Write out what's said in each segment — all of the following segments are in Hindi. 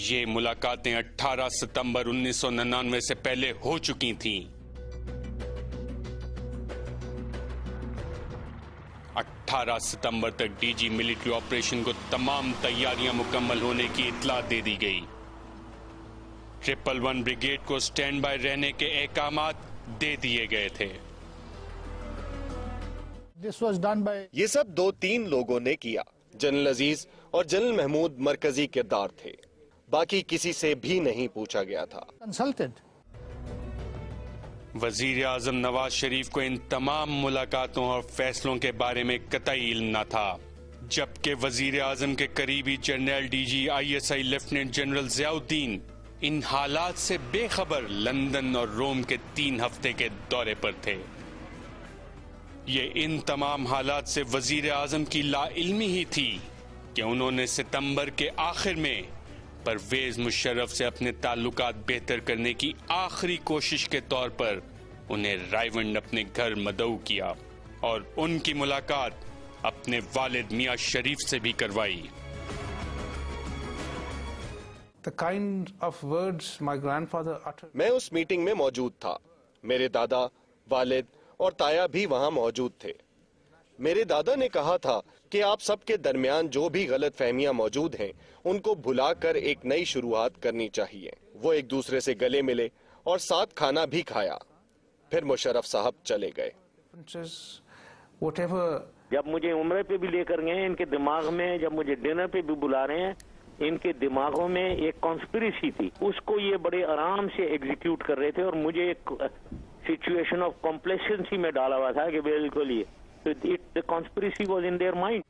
ये मुलाकातें 18 सितंबर 1999 से पहले हो चुकी थीं। 18 सितंबर तक डीजी मिलिट्री ऑपरेशन को तमाम तैयारियां मुकम्मल होने की इत्तला दे दी गई। 111 ब्रिगेड को स्टैंड बाय रहने के अहकामात दे दिए गए थे। ये सब 2-3 लोगों ने किया। जनरल अजीज और जनरल महमूद मरकजी किरदार थे, बाकी किसी से भी नहीं पूछा गया था। वजीर आजम नवाज शरीफ को इन तमाम मुलाकातों और फैसलों के बारे में कतई इल्म न था, जबकि वजीर आजम के करीबी general DG ISI lieutenant general Ziauddin इन हालात से बेखबर लंदन और रोम के 3 हफ्ते के दौरे पर थे। ये इन तमाम हालात से वजीर आजम की लाइल्मी ही थी कि उन्होंने सितंबर के आखिर में परवेज मुशर्रफ से अपने ताल्लुकात बेहतर करने की आखिरी कोशिश के तौर पर उन्हें रायवंड अपने घर मदऊ किया और उनकी मुलाकात अपने वालिद मियां शरीफ से भी करवाई। The kind of words my grandfather uttered. मैं उस मीटिंग में मौजूद था। मेरे दादा, वालिद और ताया भी वहां मौजूद थे। मेरे दादा ने कहा था कि आप सबके दरमियान जो भी गलत फहमियां मौजूद हैं, उनको भुलाकर एक नई शुरुआत करनी चाहिए। वो एक दूसरे से गले मिले और साथ खाना भी खाया। फिर मुशर्रफ साहब चले गए। जब मुझे उम्रे पे भी लेकर गए, इनके दिमाग में, जब मुझे डिनर पे भी बुला रहे हैं, इनके दिमागों में एक कॉन्स्पिरेसी थी, उसको ये बड़े आराम से एग्जीक्यूट कर रहे थे और मुझे एक सिचुएशन ऑफ कॉम्प्लेसेंसी में डाला हुआ था कि बिल्कुल ये the conspiracy was in their mind.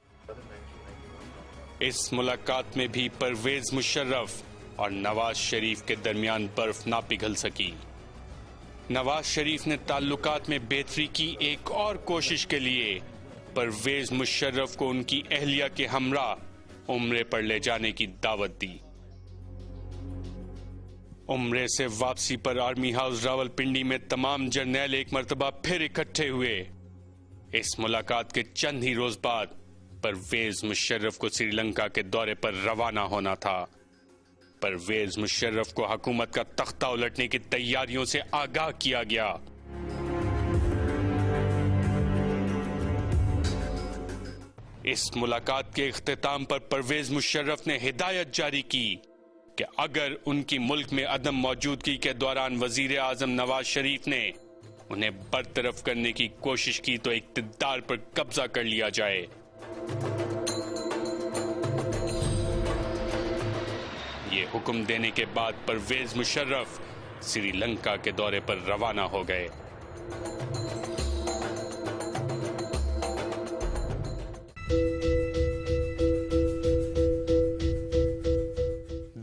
इस मुलाकात में भी परवेज मुशर्रफ और नवाज शरीफ के दरमियान बर्फ ना पिघल सकी। नवाज शरीफ ने ताल्लुकात में बेहतरी की एक और कोशिश के लिए परवेज मुशर्रफ को उनकी अहलिया के हमरा उम्रे पर ले जाने की दावत दी। उम्रे से वापसी पर आर्मी हाउस रावलपिंडी में तमाम जर्नैल एक मर्तबा फिर इकट्ठे हुए। इस मुलाकात के चंद ही रोज बाद परवेज मुशर्रफ को श्रीलंका के दौरे पर रवाना होना था। परवेज मुशर्रफ को हुकूमत का तख्ता उलटने की तैयारियों से आगाह किया गया। इस मुलाकात के इख्तिताम पर परवेज मुशर्रफ ने हिदायत जारी की कि अगर उनकी मुल्क में अदम मौजूदगी के दौरान वजीर आजम नवाज शरीफ ने उन्हें बरतरफ करने की कोशिश की तो इक्तिदार पर कब्जा कर लिया जाए। ये हुक्म देने के बाद परवेज मुशर्रफ श्रीलंका के दौरे पर रवाना हो गए।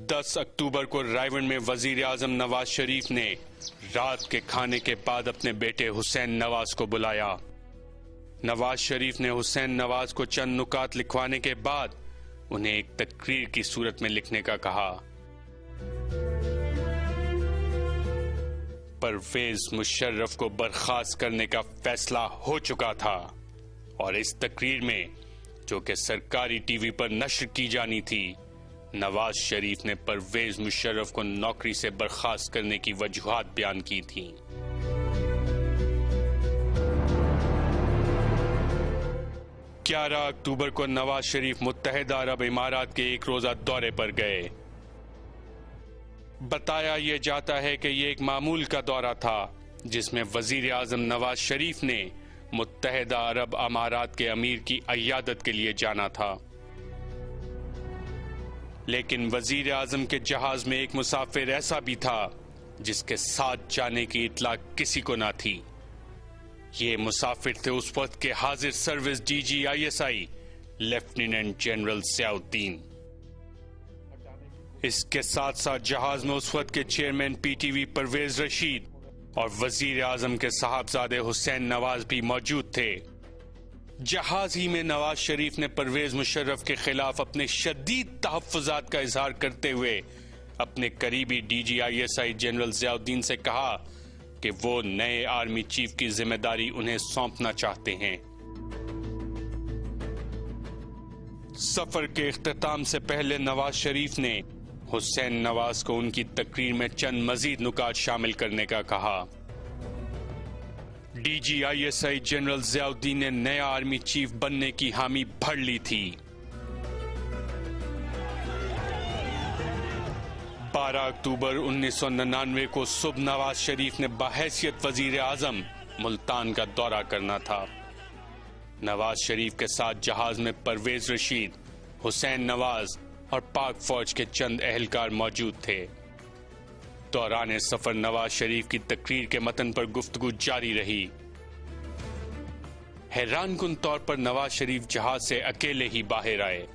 10 अक्टूबर को रायवंड में वजीर आजम नवाज शरीफ ने रात के खाने के बाद अपने बेटे हुसैन नवाज को बुलाया। नवाज शरीफ ने हुसैन नवाज को चंद नुकात लिखवाने के बाद उन्हें एक तकरीर की सूरत में लिखने का कहा। परवेज मुशर्रफ को बर्खास्त करने का फैसला हो चुका था और इस तकरीर में, जो कि सरकारी टीवी पर नश्र की जानी थी, नवाज शरीफ ने परवेज मुशर्रफ को नौकरी से बर्खास्त करने की वजूहात बयान की थी। अक्टूबर को नवाज शरीफ मुत्तहिदा अरब इमारात के एक रोजा दौरे पर गए। बताया यह जाता है कि यह एक मामूल का दौरा था जिसमें वजीर आजम नवाज शरीफ ने मुत्तहिदा अरब अमारात के अमीर की अय्यादत के लिए जाना था, लेकिन वजीर आजम के जहाज में एक मुसाफिर ऐसा भी था जिसके साथ जाने की इत्तला किसी को ना थी। ये मुसाफिर थे उस वक्त के हाजिर service DG ISI lieutenant general Ziauddin. इसके साथ साथ जहाज में उस वक्त के चेयरमैन PTV परवेज रशीद और वजीर आजम के साहबजादे हुसैन नवाज भी मौजूद थे। जहाज ही में नवाज शरीफ ने परवेज मुशर्रफ के खिलाफ अपने शदीद तहफ्फुजात का इजहार करते हुए अपने करीबी DG ISI जनरल जियाउद्दीन से कहा कि वो नए आर्मी चीफ की जिम्मेदारी उन्हें सौंपना चाहते हैं। सफर के इख्तिताम से पहले नवाज शरीफ ने हुसैन नवाज को उनकी तकरीर में चंद मजीद नुकात शामिल करने का कहा। DGISI जनरल ज़ियाउद्दीन ने नया आर्मी चीफ बनने की हामी भर ली थी। 12 अक्टूबर 1999 को सुबह नवाज शरीफ ने बहैसियत वजीर आजम मुल्तान का दौरा करना था। नवाज शरीफ के साथ जहाज में परवेज रशीद, हुसैन नवाज और पाक फौज के चंद अहलकार मौजूद थे। दौरान सफर नवाज शरीफ की तकरीर के मतन पर गुफ्तगू जारी रही। हैरानकुन तौर पर नवाज शरीफ जहाज से अकेले ही बाहर आए।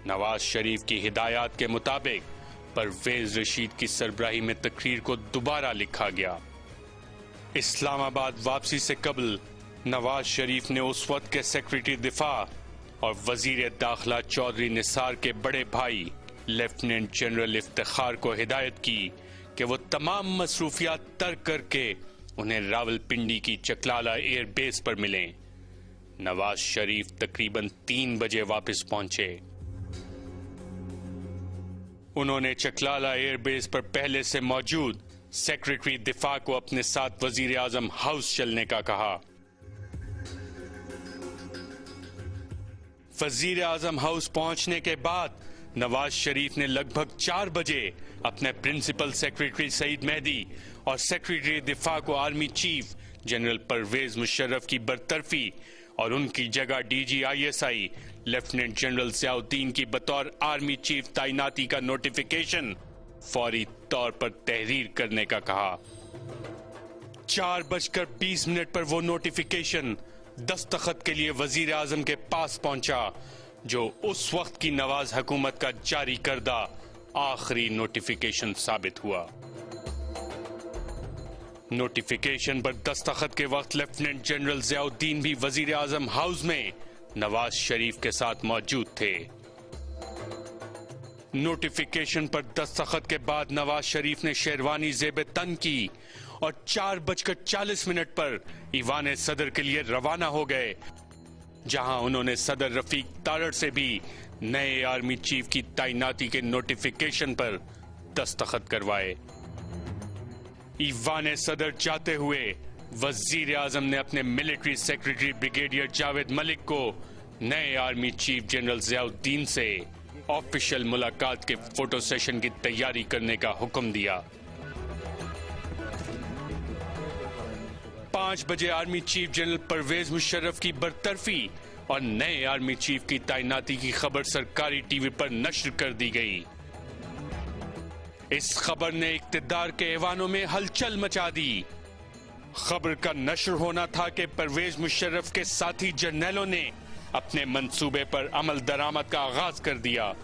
नवाज शरीफ की हिदायत के मुताबिक परवेज रशीद की सरबराही में तकरीर को दोबारा लिखा गया। इस्लामाबाद वापसी से कबल नवाज शरीफ ने उस वक्त के सेक्रेटरी दिफा और वजीर दाखिला चौधरी निसार के बड़े भाई लेफ्टिनेंट जनरल इफ्तिखार को हिदायत की कि वो तमाम मसरूफियात तर्क करके उन्हें रावलपिंडी की चकलाला एयरबेस पर मिलें। नवाज शरीफ तकरीबन 3 बजे वापस पहुंचे। उन्होंने चकलाला एयरबेस पर पहले से मौजूद सेक्रेटरी दिफा को अपने साथ वजीर आजम हाउस चलने का कहा। वजीर आजम हाउस पहुंचने के बाद नवाज शरीफ ने लगभग 4 बजे अपने प्रिंसिपल सेक्रेटरी सईद मेहदी और सेक्रेटरी दिफा को army chief general Pervez Musharraf की बरतरफी और उनकी जगह DGISI लेफ्टिनेंट जनरल ज़ियाउद्दीन की बतौर आर्मी चीफ तैनाती का नोटिफिकेशन फौरी तौर पर तहरीर करने का कहा। 4:20 पर वो नोटिफिकेशन दस्तखत के लिए वजीर आजम के पास पहुंचा, जो उस वक्त की नवाज हुकूमत का जारी करदा आखिरी नोटिफिकेशन साबित हुआ। नोटिफिकेशन पर दस्तखत के वक्त लेफ्टिनेंट जनरल ज़ियाउद्दीन भी वजीर आजम हाउस में नवाज शरीफ के साथ मौजूद थे। नोटिफिकेशन पर दस्तखत के बाद नवाज शरीफ ने शेरवानी ज़ेब तन की और 4:40 पर ईवान सदर के लिए रवाना हो गए, जहां उन्होंने सदर रफीक तारड़ से भी नए आर्मी चीफ की तैनाती के नोटिफिकेशन पर दस्तखत करवाए। ईवान सदर जाते हुए वजीर आजम ने अपने military secretary brigadier Javed Malik को नए आर्मी चीफ जनरल ज़ियाउद्दीन से ऑफिशियल मुलाकात के फोटो सेशन की तैयारी करने का हुक्म दिया। 5 बजे army chief general Pervez Musharraf की बरतरफी और नए आर्मी चीफ की तैनाती की खबर सरकारी टीवी पर नश्र कर दी गई। इस खबर ने इक्तिदार के ऐवानों में हलचल मचा दी। खबर का नश्र होना था कि परवेज मुशर्रफ के साथी जर्नैलों ने अपने मंसूबे पर अमल दरामद का आगाज कर दिया।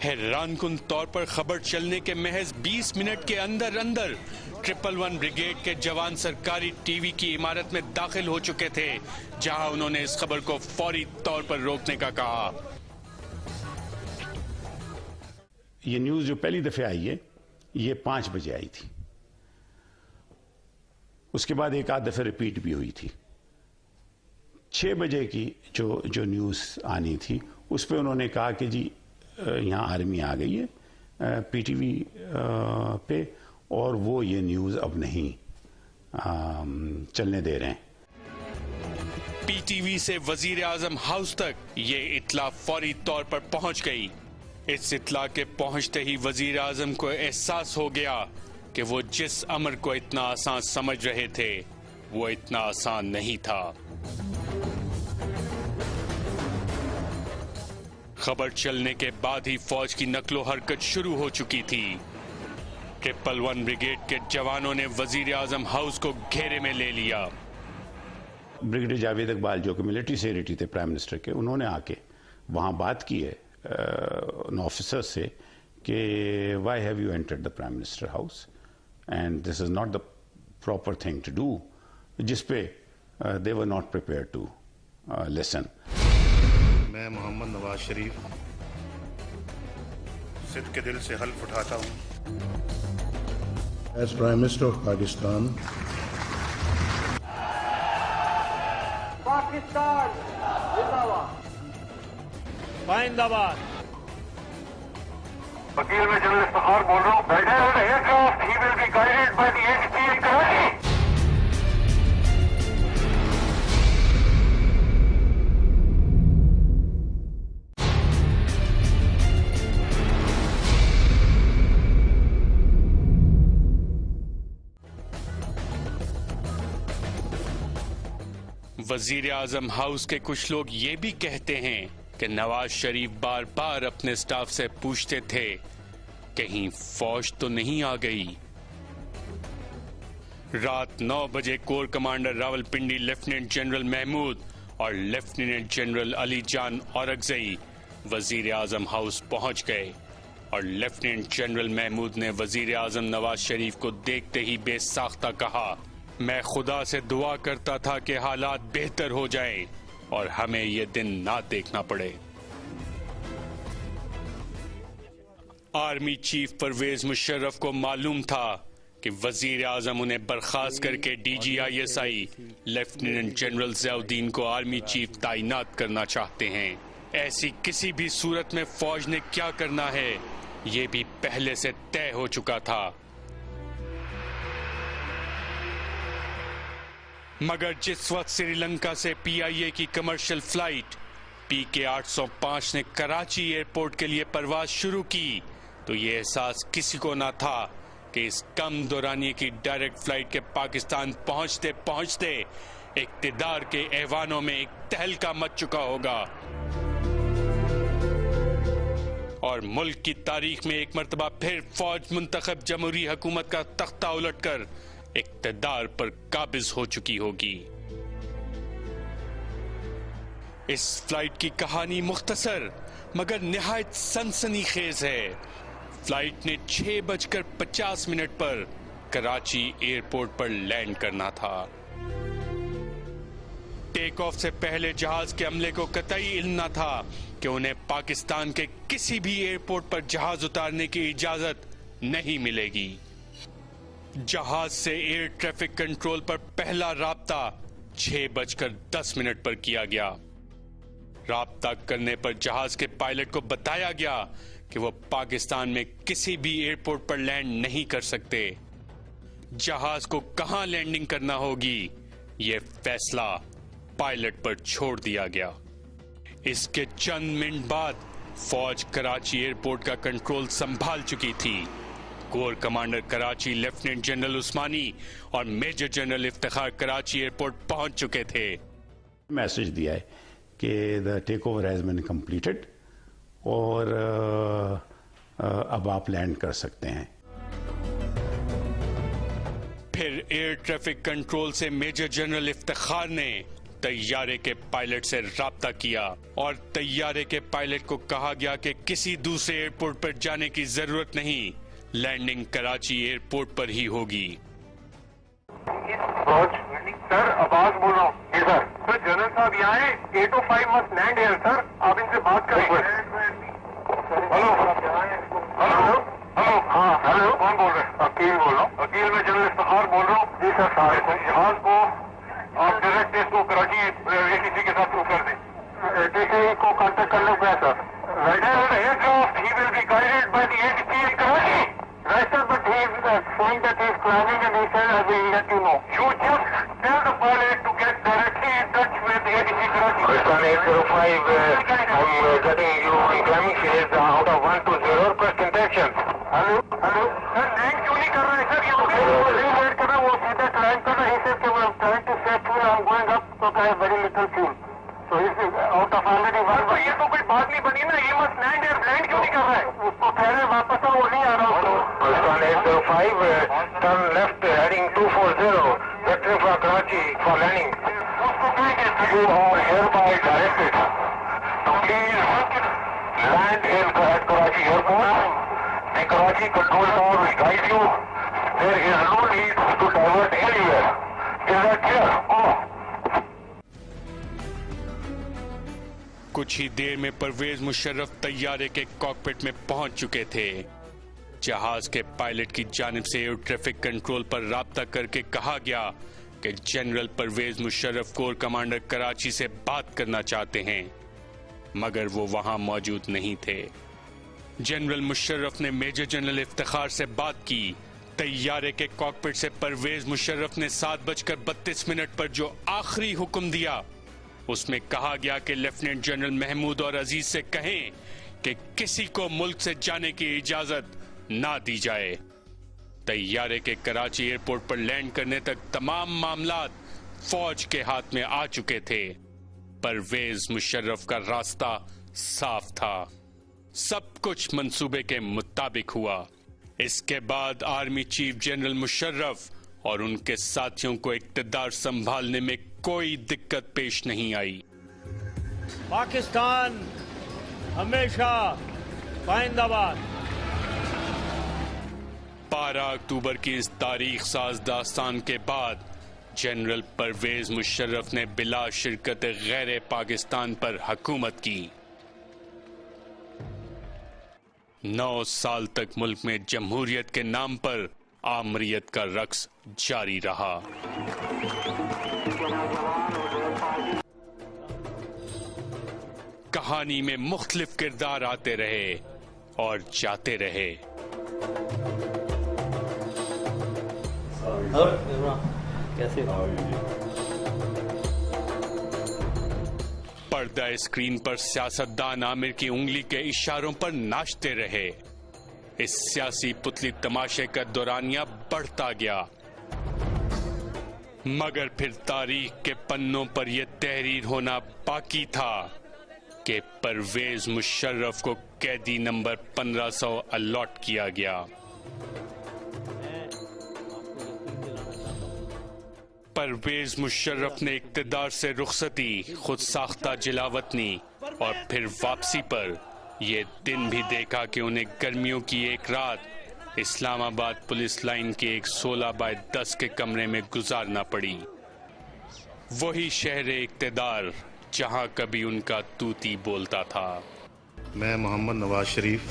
हैरानकुन तौर पर खबर चलने के महज 20 मिनट के अंदर 111 ब्रिगेड के जवान सरकारी टीवी की इमारत में दाखिल हो चुके थे, जहां उन्होंने इस खबर को फौरी तौर पर रोकने का कहा। ये न्यूज जो पहली दफे आई है ये 5 बजे आई थी, उसके बाद एक आध दफे रिपीट भी हुई थी। 6 बजे की जो न्यूज आनी थी उस पर उन्होंने कहा कि जी यहाँ आर्मी आ गई है पीटीवी पे, और वो ये न्यूज अब नहीं चलने दे रहे हैं। पीटीवी से वजीर आजम हाउस तक ये इत्ला फौरी तौर पर पहुंच गई। इस इत्ला के पहुंचते ही वजीर आजम को एहसास हो गया कि वो जिस अमर को इतना आसान समझ रहे थे वो इतना आसान नहीं था। खबर चलने के बाद ही फौज की नकलो हरकत शुरू हो चुकी थी। 111 ब्रिगेड के जवानों ने वजीर आजम हाउस को घेरे में ले लिया। ब्रिगेडियर जावेद इकबाल जो कि मिलिट्री सेक्रेटरी थे प्राइम मिनिस्टर के, उन्होंने आके वहां बात की है ऑफिसर से कि why have you entered the prime minister house and this is not the proper thing to do, जिस पे they were not prepare to listen. मैं मोहम्मद नवाज शरीफ सिद्ध के दिल से हल्फ उठाता हूँ As Prime Minister of Pakistan, Pakistan जिंदाबाद। पाइंदाबाद। वकील में जनरल इफ्तिखार बोल रहा हूँ। Aircraft he will be guided by the ADC in Karachi. वजीर आजम हाउस के कुछ लोग ये भी कहते हैं कि नवाज शरीफ बार बार अपने स्टाफ से पूछते थे कहीं फौज तो नहीं आ गई। रात 9 बजे corps commander Rawalpindi lieutenant general Mahmood और लेफ्टिनेंट जनरल अली जान औरकजई वजीर आजम हाउस पहुंच गए और लेफ्टिनेंट जनरल महमूद ने वजीर आजम नवाज शरीफ को देखते ही बेसाख्ता कहा, मैं खुदा से दुआ करता था कि हालात बेहतर हो जाएं और हमें ये दिन ना देखना पड़े। आर्मी चीफ परवेज मुशर्रफ को मालूम था कि वजीर आजम उन्हें बर्खास्त करके DGISI लेफ्टिनेंट जनरल ज़ियाउद्दीन को आर्मी चीफ तैनात करना चाहते हैं। ऐसी किसी भी सूरत में फौज ने क्या करना है ये भी पहले से तय हो चुका था। मगर जिस वक्त श्रीलंका से PIA की कमर्शियल फ्लाइट PK 805 ने कराची एयरपोर्ट के लिए परवाज शुरू की तो ये एहसास किसी को ना था कि इस कम दौरानिये की डायरेक्ट फ्लाइट के पाकिस्तान पहुंचते पहुंचते इक्तिदार के ऐवानों में एक तहलका मच चुका होगा और मुल्क की तारीख में एक मर्तबा फिर फौज मुंतखब जमहूरी हुकूमत का तख्ता उलटकर इक्तिदार पर काबिज हो चुकी होगी। इस फ्लाइट की कहानी मुख्तसर मगर निहायत सनसनीखेज है। फ्लाइट ने 6:50 पर कराची एयरपोर्ट पर लैंड करना था। टेक ऑफ से पहले जहाज के अमले को कतई इल्म न था कि उन्हें पाकिस्तान के किसी भी एयरपोर्ट पर जहाज उतारने की इजाजत नहीं मिलेगी। जहाज से एयर ट्रैफिक कंट्रोल पर पहला राब्ता 6:10 पर किया गया। राब्ता करने पर जहाज के पायलट को बताया गया कि वो पाकिस्तान में किसी भी एयरपोर्ट पर लैंड नहीं कर सकते। जहाज को कहां लैंडिंग करना होगी ये फैसला पायलट पर छोड़ दिया गया। इसके चंद मिनट बाद फौज कराची एयरपोर्ट का कंट्रोल संभाल चुकी थी। Core commander Karachi lieutenant general Usmani और major general Iftikhar Karachi airport पहुंच चुके थे। मैसेज दिया है कि the take over has been completed और अब आप लैंड कर सकते हैं। फिर एयर ट्रैफिक कंट्रोल से मेजर जनरल इफ्तिखार ने तैयारे के पायलट से राब्ता किया और तैयारे के पायलट को कहा गया कि किसी दूसरे एयरपोर्ट पर जाने की जरूरत नहीं, लैंडिंग कराची एयरपोर्ट पर ही होगी। सर आवाज बोल रहा हूँ। सर सर जनरल साहब यहाँ है। 805 मस्ट लैंड है सर, आप इनसे बात करें। हेलो हेलो हेलो हाँ हेलो कौन बोल रहे हैं? वकील बोल रहा हूँ। वकील में जनरल इफ्तिखार बोल रहा हूँ। जी सर साहब जहाज को आप डायरेक्ट इसको कराची ATC के साथ कर दें। ATC को कांटेक्ट कर लो क्या sir? Aircraft he will be guided by the ATC in Karachi. Right, sir, but he is saying that he is planning and he said I will let you know. You just tell the pilot to get directly in touch with the ATC Karachi. Pakistan 805, I'm getting you incoming phase out of 120. Request intentions. Hello? Hello? Sir, land क्यों नहीं कर रहे हैं? Sir, ये नहीं वेट कर रहा, वो सीधा क्लाइंब कर रहा है। He said कि I'm trying to set fuel, I'm going up, so I have very little fuel. So he is out of already one. तो ये तो कोई बात नहीं बनी ना, ये मस्ट लैंड है, लैंड क्यों नहीं कर रहा है? उसको कह रहे वापस आओ, वो नहीं आ रहा हूँ। Pakistan 805, turn left heading 240, vectoring for Karachi for landing. उसको कहेंगे you are hereby directed to please land in Karachi airport. The Karachi control tower will guide you. There is no need to divert anywhere. Is that clear? Oh. कुछ ही देर में परवेज मुशर्रफ तैयारे के कॉकपिट में पहुंच चुके थे। जहाज के पायलट की जानिब से एयर ट्रैफिक कंट्रोल पर राब्ता करके कहा गया कि general Pervez Musharraf corps commander Karachi से बात करना चाहते हैं, मगर वो वहां मौजूद नहीं थे। जनरल मुशर्रफ ने मेजर जनरल इफ्तिखार से बात की। तैयारे के कॉकपिट से परवेज मुशर्रफ ने 7:32 पर जो आखिरी हुक्म दिया, उसमें कहा गया कि लेफ्टिनेंट जनरल महमूद और अजीज से कहें कि किसी को मुल्क से जाने की इजाजत ना दी जाए। तैयारे के कराची एयरपोर्ट पर लैंड करने तक तमाम मामलात फौज के हाथ में आ चुके थे। परवेज मुशर्रफ का रास्ता साफ था। सब कुछ मंसूबे के मुताबिक हुआ। इसके बाद आर्मी चीफ जनरल मुशर्रफ और उनके साथियों को इक्तदार संभालने में कोई दिक्कत पेश नहीं आई। पाकिस्तान हमेशा पाइंदाबाद। 12 अक्टूबर की इस तारीख साज दास्तान के बाद जनरल परवेज मुशर्रफ ने बिला शिरकत गैर पाकिस्तान पर हुकूमत की। 9 साल तक मुल्क में जमहूरियत के नाम पर आमरीयत का रक्स जारी रहा। कहानी में मुख्तलिफ किरदार आते रहे और जाते रहे। कैसे पर्दा स्क्रीन पर सियासतदान आमिर की उंगली के इशारों पर नाचते रहे। इस सियासी पुतली तमाशे का दौरानिया बढ़ता गया, मगर फिर तारीख के पन्नों पर यह तहरीर होना बाकी था कि परवेज मुशर्रफ को कैदी नंबर 1500 अलॉट किया गया। परवेज मुशर्रफ ने इक्तदार से रुखसती, खुद साख्ता जिलावतनी और फिर वापसी पर यह दिन भी देखा कि उन्हें गर्मियों की एक रात इस्लामाबाद पुलिस लाइन के एक 16x10 के कमरे में गुजारना पड़ी। वही शहर इक्तदार जहां कभी उनका तूती बोलता था। मैं मोहम्मद नवाज शरीफ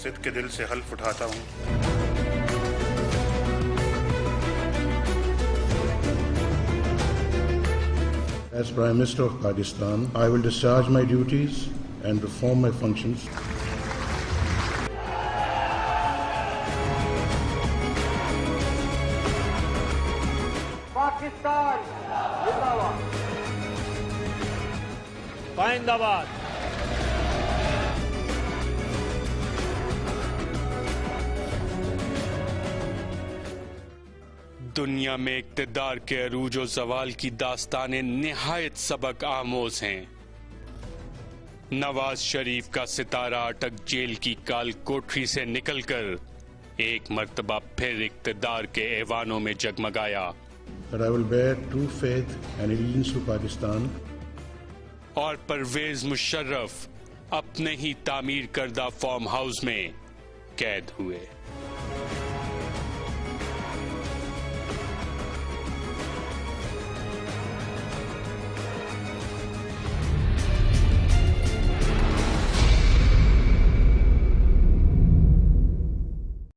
सिद्ध के दिल से हल्फ उठाता हूँ As Prime Minister of Pakistan, I will discharge my duties and perform my functions. Pakistan जिंदाबाद। पाइंदाबाद। दुनिया में इक्तदार के अरूज और जवाल की दास्तानें निहायत सबक आमोज हैं। नवाज शरीफ का सितारा अटक जेल की काल कोठरी से निकलकर एक मर्तबा फिर इक्तदार के ऐवानों में जगमगाया। That I will bear true faith and allegiance to Pakistan. और परवेज मुशर्रफ अपने ही तामीर करदा फार्म हाउस में कैद हुए।